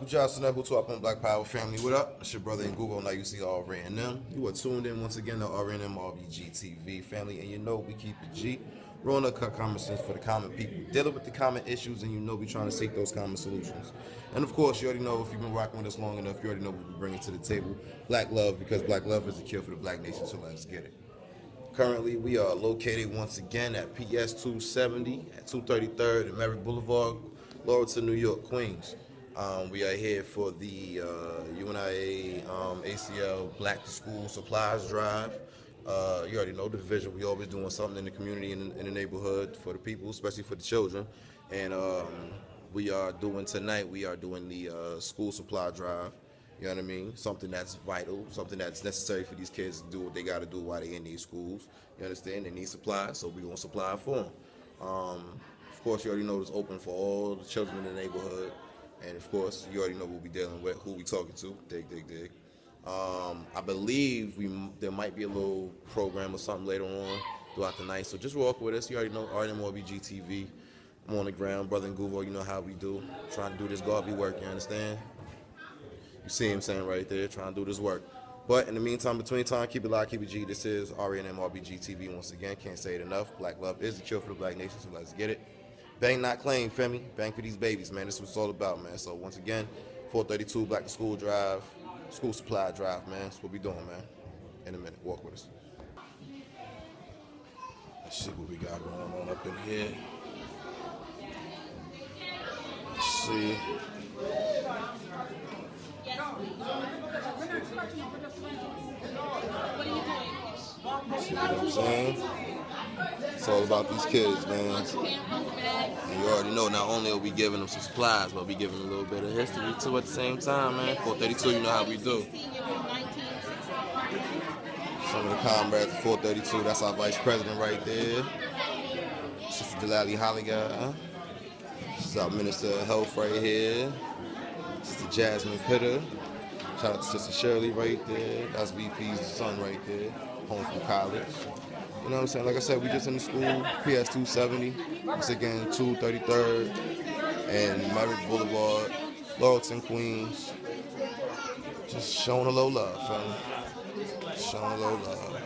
Johnson, who talk on Black Power Family. What up? It's your brother in Google. Now you see RANM. You are tuned in once again to RANM RBGz TV family, and you know we keep it G. We're on the common sense for the common people, dealing with the common issues, and you know we trying to seek those common solutions. And of course, you already know if you've been rocking with us long enough, you already know what we bring to the table. Black love, because black love is the cure for the black nation. So let's get it. Currently, we are located once again at PS 270 at 233rd and Merrick Boulevard, Laurelton, New York, Queens. We are here for the UNIA ACL Black to School Supplies Drive. You already know the division. We always doing something in the community and in the neighborhood for the people, especially for the children. And we are doing tonight, we are doing the school supply drive. You know what I mean? Something that's vital, something that's necessary for these kids to do what they got to do while they're in these schools. You understand? They need supplies, so we're going to supply it for them. Of course, you already know it's open for all the children in the neighborhood. And of course, you already know what we're dealing with, who we talking to. Dig. I believe there might be a little program or something later on throughout the night. So just walk with us. You already know RANM RBGz TV. I'm on the ground, brother and Google. You know how we do. Trying to do this godly work. You understand? You see him saying right there, trying to do this work. But in the meantime, between time, keep it live, keep it G. This is RANM RBGz TV once again. Can't say it enough. Black love is the cure for the black nation. So let's get it. Bang, not claim, Femi. Bang for these babies, man. This is what it's all about, man. So once again, 432 Black to School Drive, School Supply Drive, man. That's what we doing, man. In a minute, walk with us. Let's see what we got going on up in here. Let's see. See what I'm saying? It's all about these kids, man. And you already know, not only are we giving them some supplies, but we giving them a little bit of history too at the same time, man. 432, you know how we do. Some of the comrades at 432, that's our vice president right there. Sister Delali Holligar. This is our minister of health right here. Sister Jasmine Pitter. Shout out to Sister Shirley right there. That's VP's son right there, home from college. You know what I'm saying? Like I said, we just in the school, PS 270, once again, 233rd and Merrick Boulevard, Laurelton Queens. Just showing a little love, fam. Showing a little love.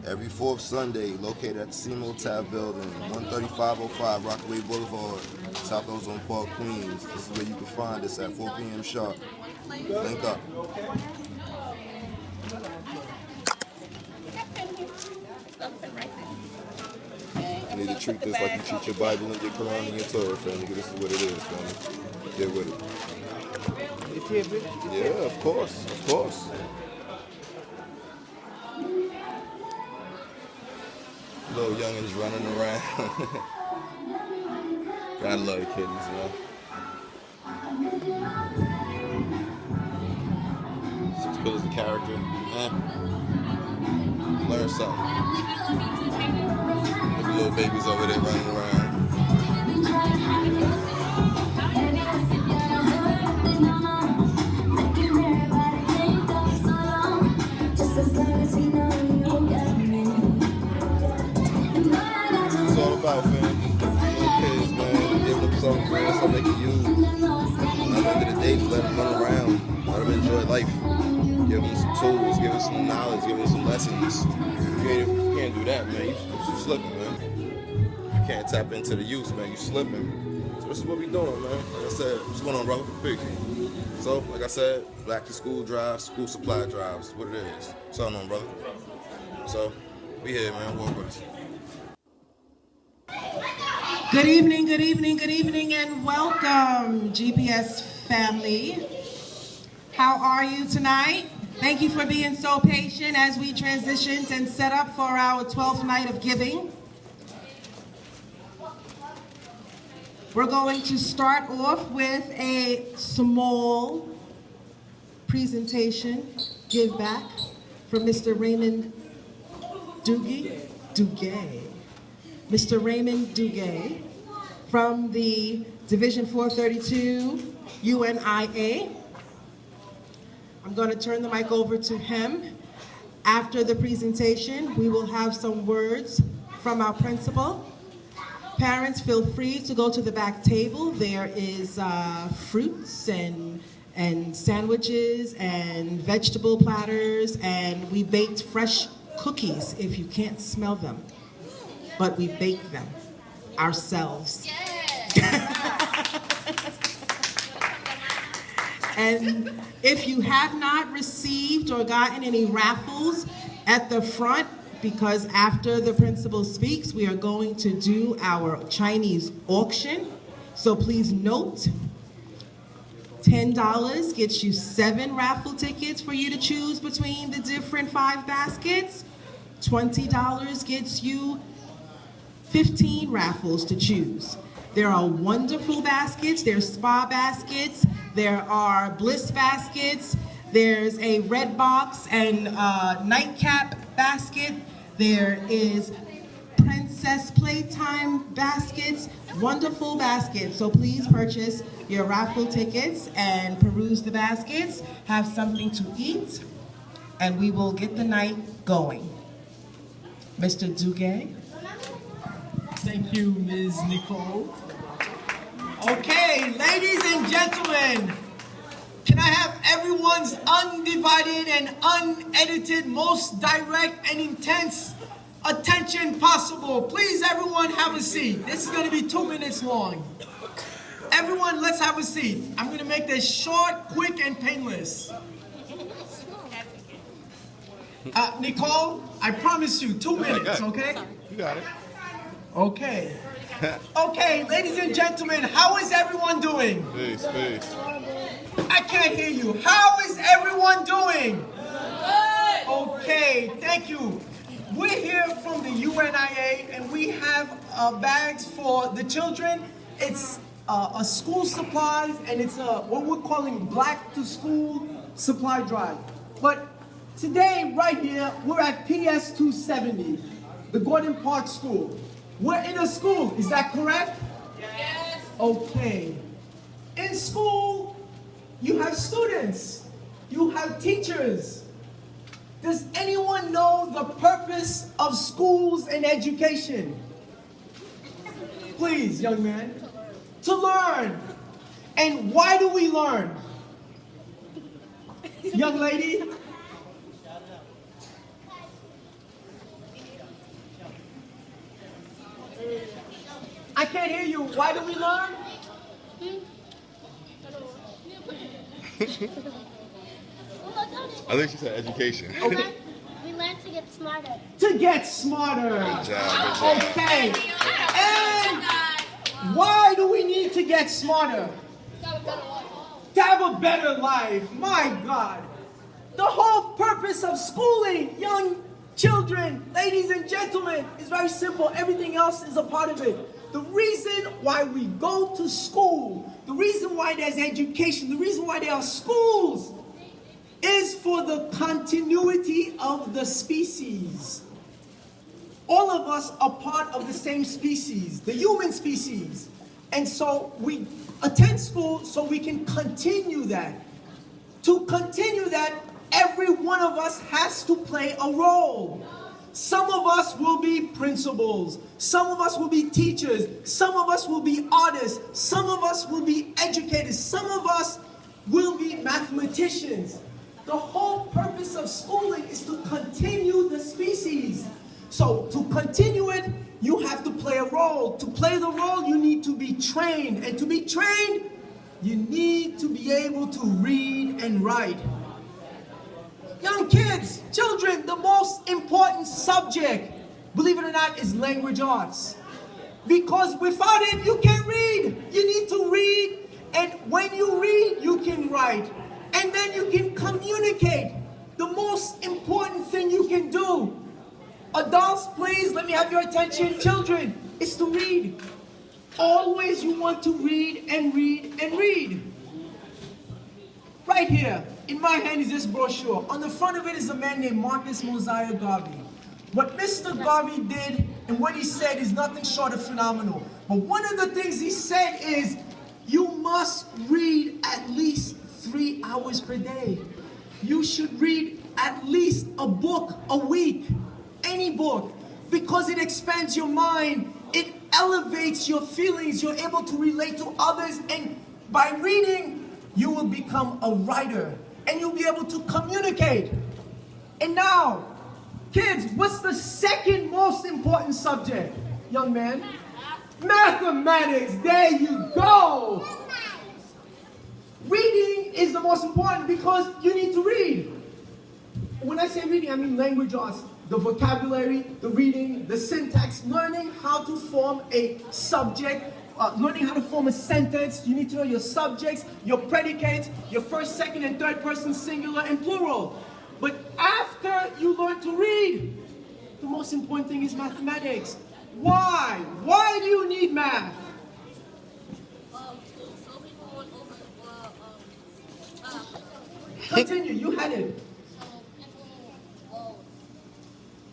Every fourth Sunday, located at the Seymour Tab Building, 13505 Rockaway Boulevard, South Ozone Park, Queens. This is where you can find us at 4 p.m. sharp. Link up. You need to treat this like you treat your Bible and your Quran and your Torah, family. This is what it is, family. Get with it. Yeah, of course, of course. Little youngins running around. Gotta love the kiddies, man. Six pillars of character. Learn something. Look at little babies over there running around. About, fam. Little kids, man. Give them something, man, something they can use. At the end of the day, just let them run around. Let them enjoy life. Give them some tools, give them some knowledge, give them some lessons. If you can't do that, man, you slipping, man. If you can't tap into the use, man, you slipping. So this is what we doing, man. Like I said, what's going on, brother? Big. So, like I said, Black to School Drive, School Supply Drives, what it is. What's going on, brother? So, we here, man. Walk with us. Good evening, and welcome, GPS family. How are you tonight? Thank you for being so patient as we transitioned and set up for our 12th night of giving. We're going to start off with a small presentation, give back, from Mr. Raymond Duguay. Mr. Raymond Duguay from the Division 432 UNIA. I'm going to turn the mic over to him. After the presentation, we will have some words from our principal. Parents, feel free to go to the back table. There is fruits and sandwiches and vegetable platters, and we baked fresh cookies if you can't smell them. But we baked them ourselves. And if you have not received or gotten any raffles at the front, because after the principal speaks, we are going to do our Chinese auction. So please note, $10 gets you 7 raffle tickets for you to choose between the different 5 baskets. $20 gets you 15 raffles to choose. There are wonderful baskets, there's spa baskets, there are bliss baskets, there's a red box and nightcap basket, there is princess playtime baskets, wonderful baskets. So please purchase your raffle tickets and peruse the baskets, have something to eat, and we will get the night going. Mr. Duguay. Thank you, Ms. Nicole. Okay, ladies and gentlemen, can I have everyone's undivided and unedited, most direct and intense attention possible? Please, everyone, have a seat. This is going to be 2 minutes long. Everyone, let's have a seat. I'm going to make this short, quick, and painless. Nicole, I promise you 2 minutes, okay? You got it. Okay. Okay, ladies and gentlemen, how is everyone doing? Peace, peace. I can't hear you. How is everyone doing? Good. Okay, thank you. We're here from the UNIA, and we have bags for the children. It's a school supplies, and it's what we're calling Black to School supply drive. But today, right here, we're at PS 270, the Gordon Park School. We're in a school, is that correct? Yes. Okay. In school, you have students, you have teachers. Does anyone know the purpose of schools and education? Please, young man. To learn. And why do we learn? Young lady? I can't hear you. Why do we learn? I think she said education. Okay. We learn to get smarter. To get smarter. Good job. Okay. And why do we need to get smarter? To have a better life. My God. The whole purpose of schooling young children, ladies and gentlemen, is very simple. Everything else is a part of it. The reason why we go to school, the reason why there's education, the reason why there are schools is for the continuity of the species. All of us are part of the same species, the human species. And so we attend school so we can continue that. To continue that, every one of us has to play a role. Some of us will be principals, some of us will be teachers, some of us will be artists, some of us will be educators, some of us will be mathematicians. The whole purpose of schooling is to continue the species. So to continue it, you have to play a role. To play the role, you need to be trained. And to be trained, you need to be able to read and write. Young kids, children, the most important subject, believe it or not, is language arts. Because without it, you can't read. You need to read, and when you read, you can write. And then you can communicate. The most important thing you can do. Adults, please, let me have your attention. Children, is to read. Always you want to read and read and read. Right here, in my hand is this brochure. On the front of it is a man named Marcus Mosiah Garvey. What Mr. Garvey did and what he said is nothing short of phenomenal. But one of the things he said is, you must read at least 3 hours per day. you should read at least a book a week, any book, because it expands your mind, it elevates your feelings, you're able to relate to others, and by reading, you will become a writer, and you'll be able to communicate. And now, kids, what's the second most important subject, young man? Mathematics, there you go. Reading is the most important because you need to read. When I say reading, I mean language arts, the vocabulary, the reading, the syntax, learning how to form a subject, learning how to form a sentence. You need to know your subjects, your predicates, your first, second, and third person singular and plural. But after you learn to read, the most important thing is mathematics. Why? Why do you need math? Continue, you had it.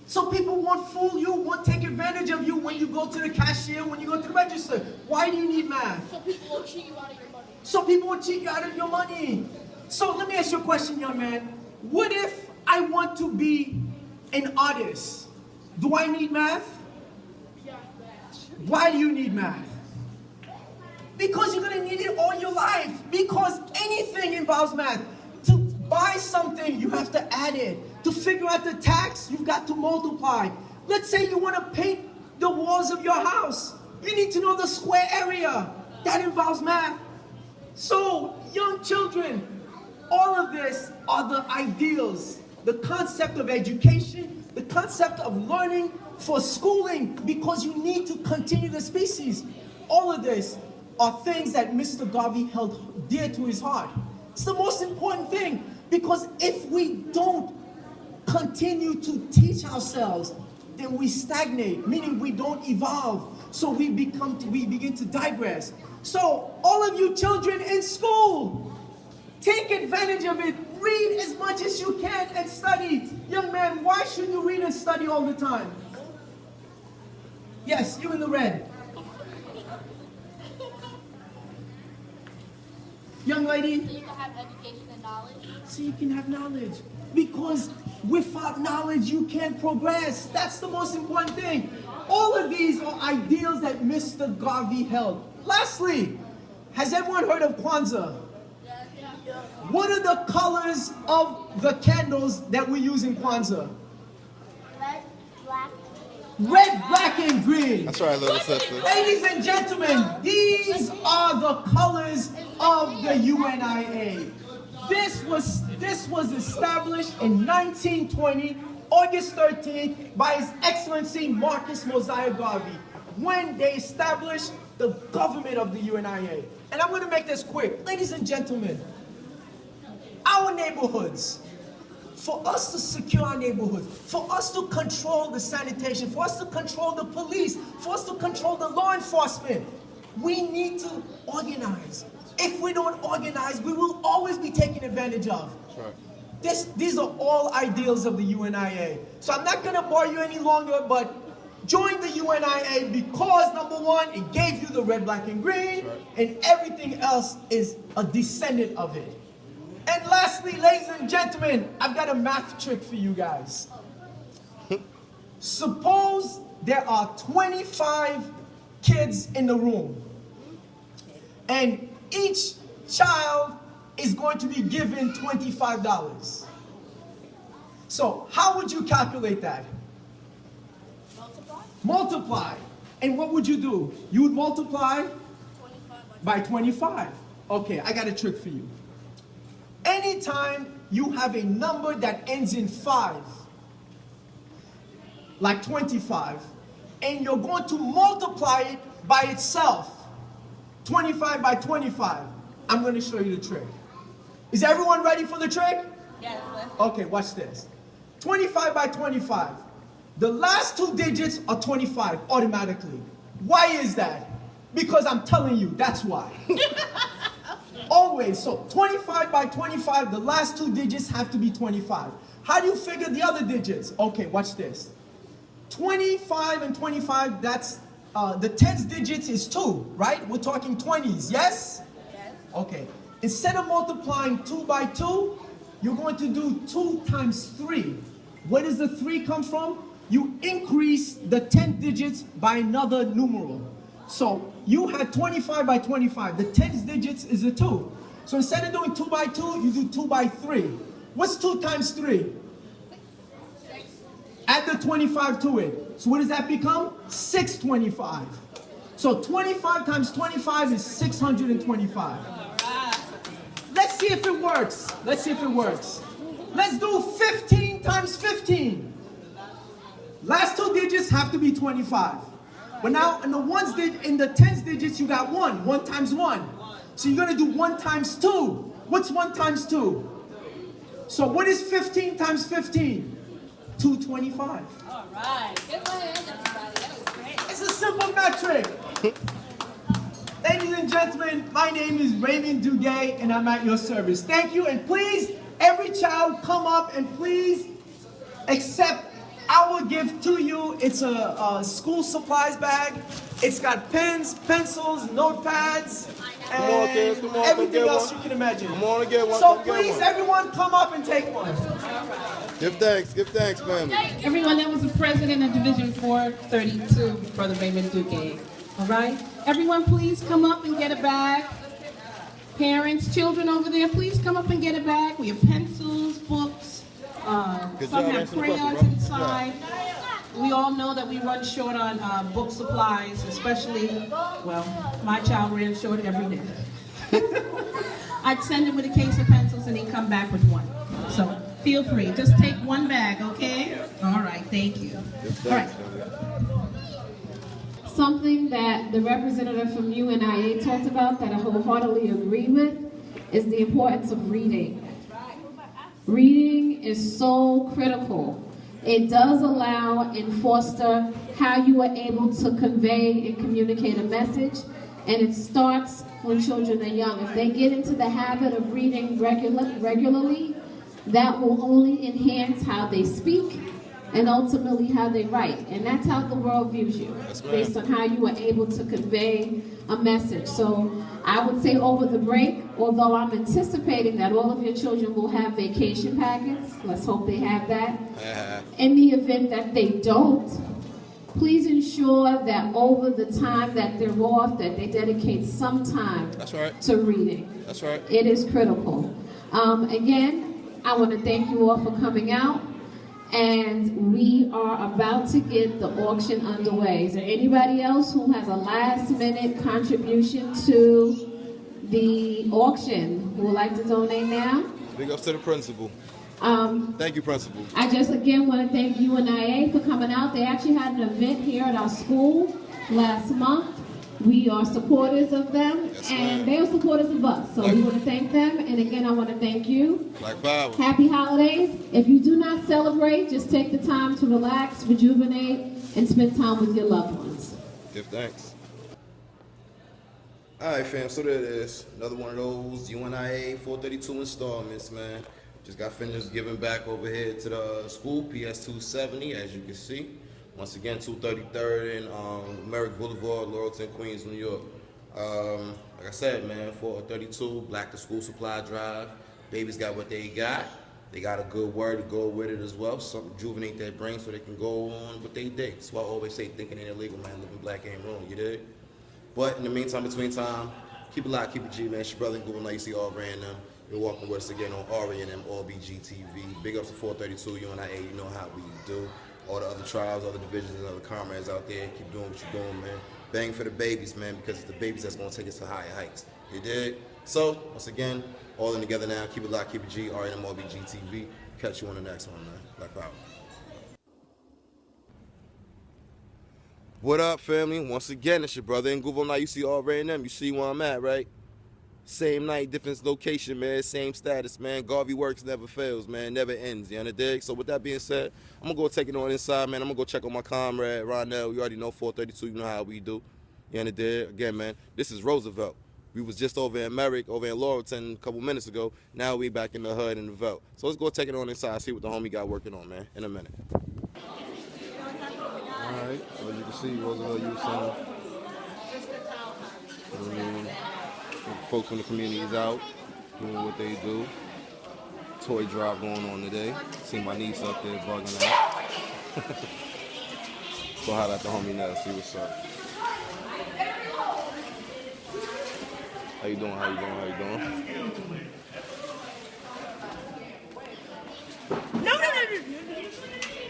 So people won't fool you, won't take advantage of you when you go to the cashier, when you go to the register. Why do you need math? So people won't cheat you out of your money. So people will cheat you out of your money. So let me ask you a question, young man. What if I want to be an artist? Do I need math? Why do you need math? Because you're going to need it all your life. Because anything involves math. To buy something, you have to add it. To figure out the tax, you've got to multiply. Let's say you want to paint the walls of your house. You need to know the square area. That involves math. So, young children, all of this are the ideals, the concept of education, the concept of learning for schooling, because you need to continue the species. All of this are things that Mr. Garvey held dear to his heart. It's the most important thing, because if we don't continue to teach ourselves, then we stagnate, meaning we don't evolve. So we begin to digress. So all of you children in school, take advantage of it. Read as much as you can and study. Young man, why should you read and study all the time? Yes, you in the red. Young lady? So you can have education and knowledge. So you can have knowledge. Because without knowledge, you can't progress. That's the most important thing. All of these are ideals that Mr. Garvey held. Lastly, has everyone heard of Kwanzaa? What are the colors of the candles that we use in Kwanzaa? Red, black, and green. That's right, little sister. Ladies and gentlemen, these are the colors of the UNIA. This was established in 1920, August 13th, by His Excellency Marcus Mosiah Garvey, when they established the government of the UNIA. And I'm going to make this quick. Ladies and gentlemen, our neighborhoods, for us to secure our neighborhoods, for us to control the sanitation, for us to control the police, for us to control the law enforcement, we need to organize. If we don't organize, we will always be taken advantage of. Right. These are all ideals of the UNIA. So I'm not going to bore you any longer, but join the UNIA because, number one, it gave you the red, black, and green, right, and everything else is a descendant of it. And lastly, ladies and gentlemen, I've got a math trick for you guys. Suppose there are 25 kids in the room, and each child is going to be given $25. So how would you calculate that? Multiply. And what would you do? You would multiply by 25. Okay, I got a trick for you. Anytime you have a number that ends in 5, like 25, and you're going to multiply it by itself, 25 by 25, I'm going to show you the trick. Is everyone ready for the trick? Yes. Okay, watch this. 25 by 25. The last two digits are 25 automatically. Why is that? Because I'm telling you, that's why. Always. So 25 by 25, the last two digits have to be 25. How do you figure the other digits? Okay, watch this. 25 and 25, that's the tens digits is 2, right? We're talking 20s, yes? Yes. Okay. Instead of multiplying 2 by 2, you're going to do 2 times 3. Where does the 3 come from? You increase the 10 digits by another numeral. So you had 25 by 25. The 10 digits is a 2. So instead of doing 2 by 2, you do 2 by 3. What's 2 times 3? Add the 25 to it. So what does that become? 625. So 25 times 25 is 625. Let's see if it works. Let's see if it works. Let's do 15 times 15. Last 2 digits have to be 25. But now in the tens digits, you got 1. 1 times 1. So you're going to do 1 times 2. What's 1 times 2? So what is 15 times 15? 225. All right. Give my hand, everybody. That was great. It's a simple metric. Ladies and gentlemen, my name is Raymond Duguay, and I'm at your service. Thank you, and please, every child come up and please accept our gift to you. It's a school supplies bag. It's got pens, pencils, notepads, and everything else you can imagine. Come on and get one. So please, everyone, come up and take one. Give thanks, family. Everyone, that was the president of Division 432, Brother Raymond Duguay. All right? Everyone, please come up and get a bag. Parents, children over there, please come up and get a bag. We have pencils, books, some have crayons inside. We all know that we run short on book supplies, especially, well, my child ran short every day. I'd send him with a case of pencils and he'd come back with one. So feel free, just take one bag, okay? All right, thank you. All right. Something that the representative from UNIA talked about that I wholeheartedly agree with is the importance of reading. Reading is so critical. It does allow and foster how you are able to convey and communicate a message, and it starts when children are young. If they get into the habit of reading regularly, that will only enhance how they speak and ultimately how they write. And that's how the world views you, based on how you are able to convey a message. So I would say over the break, although I'm anticipating that all of your children will have vacation packets, let's hope they have that. In the event that they don't, please ensure that over the time that they're off, that they dedicate some time to reading. That's right. It is critical. Again, I want to thank you all for coming out. And we are about to get the auction underway. Is there anybody else who has a last-minute contribution to the auction who would like to donate now? Big ups to the principal. Thank you, principal. I just again want to thank UNIA for coming out. They actually had an event here at our school last month. We are supporters of them, and they are supporters of us. So we want to thank them, and again, I want to thank you. Black Power. Happy holidays. If you do not celebrate, just take the time to relax, rejuvenate, and spend time with your loved ones. Give thanks. All right, fam, so there it is. Another one of those UNIA 432 installments, man. Just got finished giving back over here to the school, PS 270, as you can see. Once again, 233rd and Merrick Boulevard, Laurelton Queens, New York. Like I said, man, 432, Black to School Supply Drive. Babies got what they got. They got a good word to go with it as well. Something to rejuvenate their brain so they can go on with their day. That's why I always say thinking ain't illegal, man. Living black ain't wrong, you dig? But in the meantime, between time, keep it locked, keep it G, man. It's your brother in Google, now you see all RANM. You're walking with us again on RANM RBGz TV. Big ups to 432, UNIA, you know how we do. All the other tribes, other divisions, and other comrades out there, keep doing what you're doing, man. Bang for the babies, man, because it's the babies that's going to take us to higher heights. You dig? So, once again, all in together now. Keep it locked, keep it G, RANM RBGz TV. Catch you on the next one, man. Black Power. What up, family? Once again, it's your brother in Google. Now you see all RANM. You see where I'm at, right? Same night, different location, man. Same status, man. Garvey works never fails, man. Never ends, you understand? So with that being said, I'm going to go take it on inside, man. I'm going to go check on my comrade, Ronell. You already know 432. You know how we do. You understand? Again, man, this is Roosevelt. We was just over in Merrick, over in Laurelton a couple minutes ago. Now we back in the hood in the Velt. So let's go take it on inside, see what the homie got working on, man, in a minute. All right, so you can see Roosevelt Youth Center. Folks from the community is out doing what they do. toy drive going on today. See my niece up there bugging out. Let's go holler at the homie now, see what's up. How you doing? How you doing? How you doing?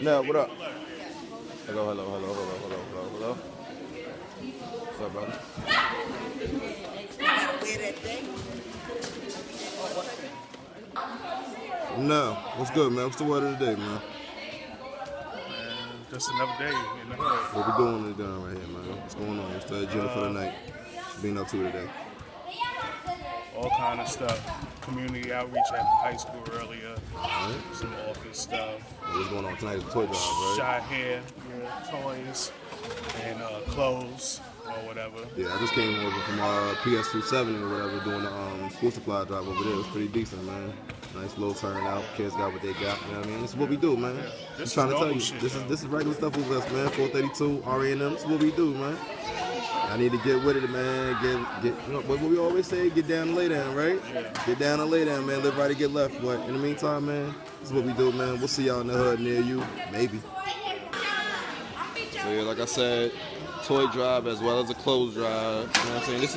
No, what up? Hello. What's up, brother? No, what's good, man? What's the word of the day, man? Just another day in the hood. What we doing today right here, man? What's going on? What's the agenda for the night? What's being up to today? All kind of stuff. Community outreach at the high school earlier. Right. Some office stuff. What's going on tonight is a toy drive, right? Shot hair, toys, and clothes or whatever. Yeah, I just came over from PS27 or whatever, doing the school supply drive over there. It was pretty decent, man. Nice little turnout. Kids got what they got. You know what I mean? This is what we do, man. This I'm trying to tell you, shit, this is regular stuff with us, man. 432 RANM. This is what we do, man. I need to get with it, man. Get. You know what we always say? Get down and lay down, right? Yeah. Get down and lay down, man. Live right and get left. But in the meantime, man, this is what we do, man. We'll see y'all in the hood near you, maybe. So yeah, like I said, toy drive as well as a clothes drive. You know what I'm saying? This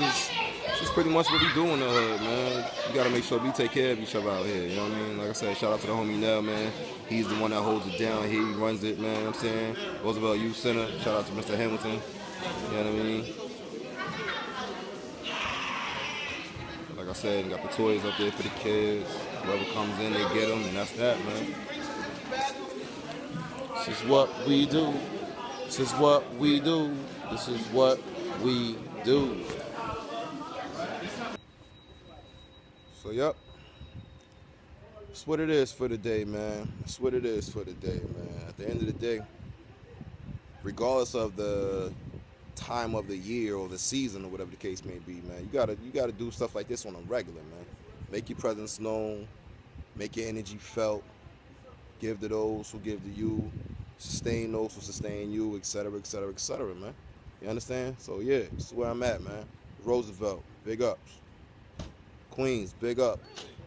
is pretty much what we do in the hood, man. You gotta make sure we take care of each other out here. You know what I mean? Like I said, shout out to the homie Nell, man. He's the one that holds it down. He runs it, man. You know what I'm saying? Roosevelt Youth Center. Shout out to Mr. Hamilton. You know what I mean? Like I said, you got the toys up there for the kids. Whoever comes in, they get them, and that's that, man. This is what we do. This is what we do. This is what we do. So, yep. That's what it is for the day, man. That's what it is for the day, man. At the end of the day, regardless of the time of the year or the season or whatever the case may be, man, you gotta do stuff like this on a regular, man. Make your presence known, make your energy felt, give to those who give to you, sustain those who sustain you, etc., etc., etc., man. You understand? So yeah, this is where I'm at, man. Roosevelt, big ups. Queens, big up.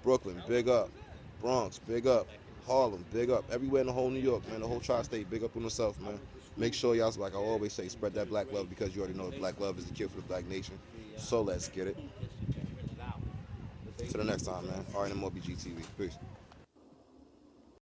Brooklyn, big up. Bronx, big up. Harlem, big up. Everywhere in the whole New York, man, the whole tri-state, big up on yourself, man. Make sure y'all, like I always say, spread that black love, because you already know that black love is the cure for the black nation. So let's get it. Till the next time, man. RANM RBGz TV. Peace.